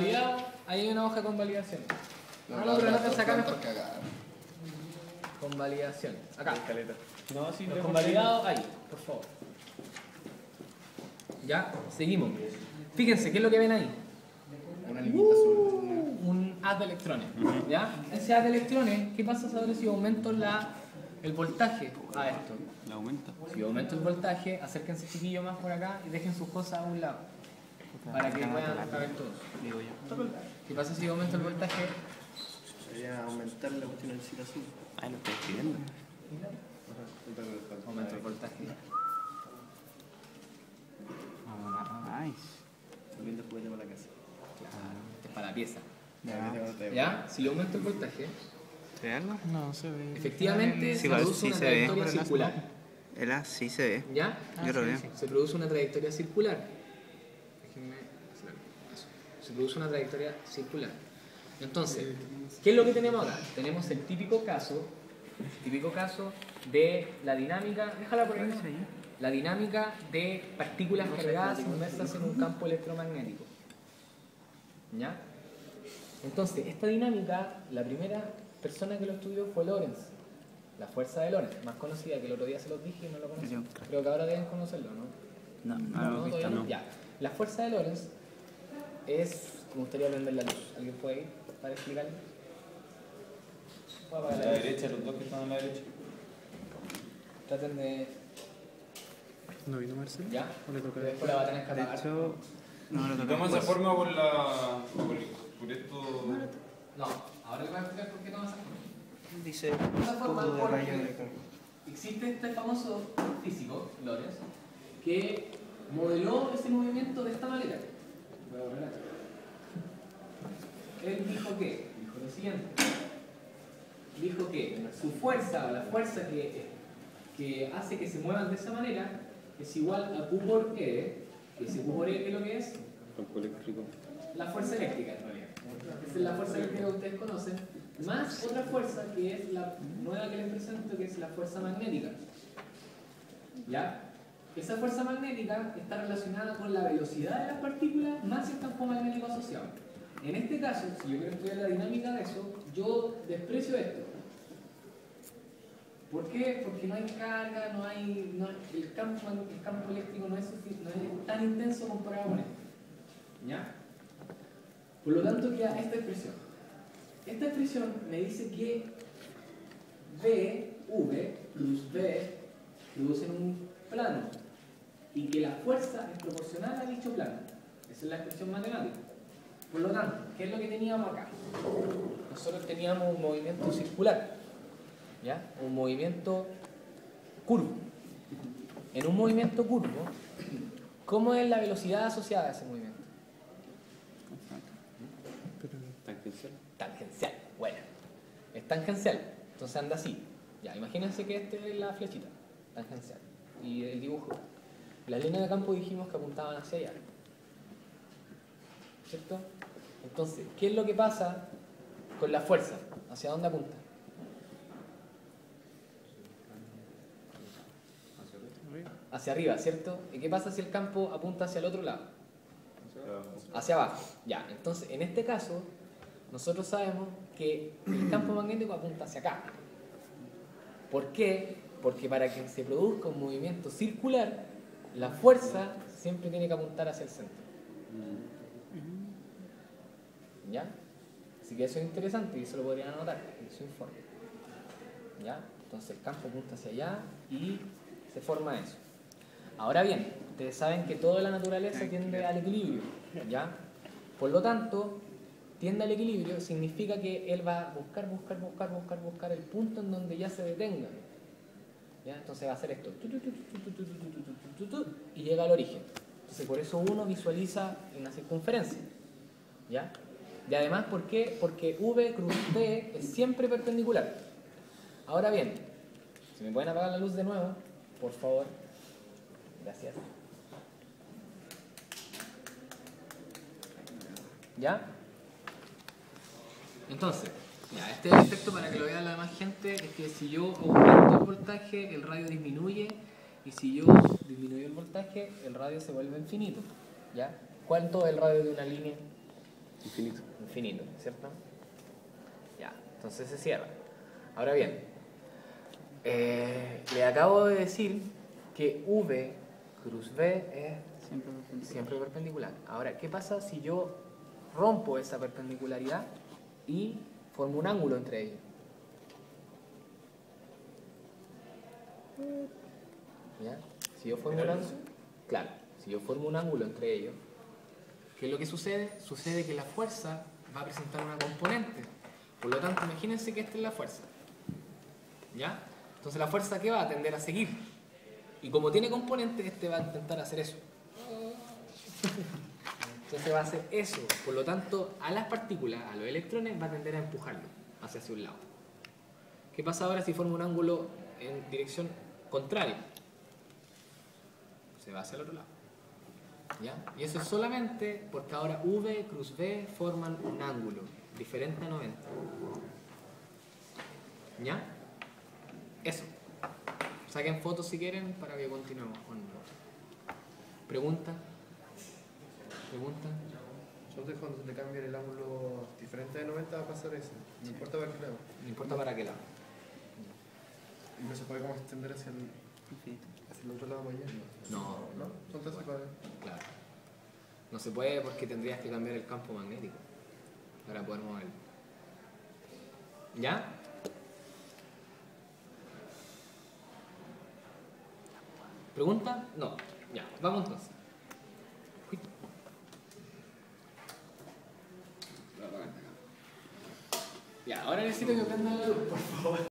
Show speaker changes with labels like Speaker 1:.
Speaker 1: Validado, ahí hay una hoja con validación.
Speaker 2: No,
Speaker 1: No, pero no te sacan
Speaker 2: cagada.
Speaker 1: con validación. Acá.
Speaker 3: No, sí,
Speaker 1: Los convalidados ahí, por favor. Ya, seguimos. Fíjense, ¿qué es lo que ven ahí?
Speaker 2: Una liñita azul.
Speaker 1: Un haz de electrones. ¿Ya? Ese haz de electrones, ¿qué pasa ahora si yo aumento el voltaje a esto?
Speaker 3: La aumenta.
Speaker 1: Si yo aumento el voltaje, acérquense chiquillos más por acá y dejen sus cosas a un lado. Para que puedan caber todos.
Speaker 3: Digo yo.
Speaker 1: ¿Qué pasa si yo aumento el voltaje?
Speaker 2: Sería aumentar la cuestión del cita azul.
Speaker 3: Ahí lo estoy escribiendo.
Speaker 1: Aumento el voltaje.
Speaker 3: Ah, nice.
Speaker 2: Volviendo juguete para la casa.
Speaker 1: Claro, este es para la pieza.
Speaker 3: Ya.
Speaker 1: ¿Ya? Si yo aumento el voltaje,
Speaker 3: ¿Se ve algo? No, se ve.
Speaker 1: efectivamente
Speaker 3: Sí,
Speaker 1: se
Speaker 3: igual
Speaker 1: produce
Speaker 3: sí
Speaker 1: una
Speaker 3: se ve.
Speaker 1: trayectoria circular.
Speaker 3: El A sí se ve.
Speaker 1: ¿Ya?
Speaker 3: Yo lo veo.
Speaker 1: Se produce una trayectoria circular. Déjenme hacer eso. Se produce una trayectoria circular. Entonces, ¿qué es lo que tenemos ahora? Tenemos el típico caso de la dinámica, déjala por ahí, la dinámica de partículas cargadas inmersas en un campo electromagnético. ¿Ya? Entonces, esta dinámica, la primera persona que lo estudió fue Lorentz, la fuerza de Lorentz, más conocida, que el otro día se los dije y no lo conocían. Creo que ahora deben conocerlo, ¿no?
Speaker 3: No,
Speaker 1: Todavía no. Ya. La fuerza de Lorentz es, me gustaría prender la luz. ¿Alguien puede ir para explicarle? Voy a apagar
Speaker 4: A
Speaker 1: la
Speaker 4: la
Speaker 1: luz.
Speaker 4: derecha, los dos que están a la derecha.
Speaker 1: Traten de...
Speaker 3: ¿No vino Marcelo?
Speaker 1: ¿Ya?
Speaker 3: ¿O le toca?
Speaker 1: Después la va a tener que
Speaker 3: De
Speaker 1: apagar.
Speaker 3: hecho, no le toca.
Speaker 4: ¿Cómo se forma por la. por esto.
Speaker 1: No, ahora le voy a explicar por qué no vas a...
Speaker 3: Dice
Speaker 1: Esa forma
Speaker 3: tubo de
Speaker 1: porque
Speaker 3: rayo de carga.
Speaker 1: existe este famoso físico, Lorentz, que modeló ese movimiento de esta manera. Voy a borrar acá. Él dijo lo siguiente. Dijo que su fuerza, o la fuerza que hace que se muevan de esa manera, es igual a Q por E, que ese Q por E, ¿qué es lo que es?
Speaker 4: Campo eléctrico.
Speaker 1: La fuerza eléctrica, en realidad. Esa es la fuerza eléctrica que ustedes conocen, más otra fuerza que es la nueva que les presento, que es la fuerza magnética. ¿Ya? Esa fuerza magnética está relacionada con la velocidad de las partículas más el campo magnético asociado. En este caso, si yo quiero estudiar la dinámica de eso, yo desprecio esto. ¿Por qué? Porque no hay carga, el campo eléctrico no es tan intenso comparado con esto. ¿Ya? Por lo tanto queda esta expresión. Esta expresión me dice que V plus V producen un plano y que la fuerza es proporcional a dicho plano. Esa es la expresión matemática. Por lo tanto, ¿qué es lo que teníamos acá? Nosotros teníamos un movimiento circular, ¿ya? Un movimiento curvo. En un movimiento curvo, ¿cómo es la velocidad asociada a ese movimiento?
Speaker 4: Tangencial.
Speaker 1: Tangencial. Bueno, es tangencial. Entonces anda así. Ya, imagínense que esta es la flechita, tangencial. Y el dibujo. Las líneas de campo dijimos que apuntaban hacia allá. ¿Cierto? Entonces, ¿qué es lo que pasa con la fuerza? ¿Hacia dónde apunta? Hacia arriba, ¿cierto? ¿Y qué pasa si el campo apunta hacia el otro lado? Hacia abajo. Ya, entonces, en este caso, nosotros sabemos que el campo magnético apunta hacia acá. ¿Por qué? Porque para que se produzca un movimiento circular, la fuerza siempre tiene que apuntar hacia el centro. ¿Ya? Así que eso es interesante y eso lo podrían anotar en su informe. ¿Ya? Entonces el campo apunta hacia allá y se forma eso. Ahora bien, ustedes saben que toda la naturaleza tiende al equilibrio. ¿Ya? Por lo tanto, tiende al equilibrio significa que él va a buscar el punto en donde ya se detenga. ¿Ya? Entonces va a hacer esto y llega al origen. Entonces por eso uno visualiza una circunferencia. ¿Ya? Y además, ¿por qué? Porque V cruz D es siempre perpendicular. Ahora bien, si me pueden apagar la luz de nuevo, por favor. Gracias. ¿Ya? Entonces, ya, este es el efecto para que lo vea la demás gente, es que si yo aumento el voltaje, el radio disminuye, y si yo disminuyo el voltaje, el radio se vuelve infinito. ¿Ya? ¿Cuánto es el radio de una línea?
Speaker 4: Infinito.
Speaker 1: Infinito, ¿cierto? Ya, entonces se cierra. Ahora bien, le acabo de decir que V cruz V es
Speaker 3: Siempre perpendicular.
Speaker 1: siempre perpendicular. Ahora, ¿qué pasa si yo rompo esa perpendicularidad y formo un ángulo entre ellos? ¿Ya? Si yo formo un ángulo, claro, si yo formo un ángulo entre ellos, ¿qué es lo que sucede? Sucede que la fuerza va a presentar una componente. Por lo tanto, imagínense que esta es la fuerza. ¿Ya? Entonces la fuerza que va a tender a seguir. Y como tiene componentes, este va a intentar hacer eso. Entonces va a hacer eso. Por lo tanto, a las partículas, a los electrones, va a tender a empujarlo hacia un lado. ¿Qué pasa ahora si formo un ángulo en dirección contraria? Se va hacia el otro lado. ¿Ya? Y eso es solamente porque ahora V cruz V forman un ángulo diferente a 90. ¿Ya? Eso. Saquen fotos si quieren para que continuemos con... ¿Pregunta? ¿Pregunta?
Speaker 2: Entonces cuando se te cambia el ángulo diferente de 90 va a pasar eso. No importa para qué lado.
Speaker 1: No importa para qué lado.
Speaker 2: Y no se puede como extender hacia
Speaker 3: Infinito.
Speaker 2: el otro lado para allá.
Speaker 1: No,
Speaker 2: ¿No? Entonces se puede.
Speaker 1: claro. No se puede porque tendrías que cambiar el campo magnético para poder moverlo. ¿Ya? ¿Pregunta? No. Ya, vamos entonces. Uy. Ya, ahora necesito que prendan la luz, por favor.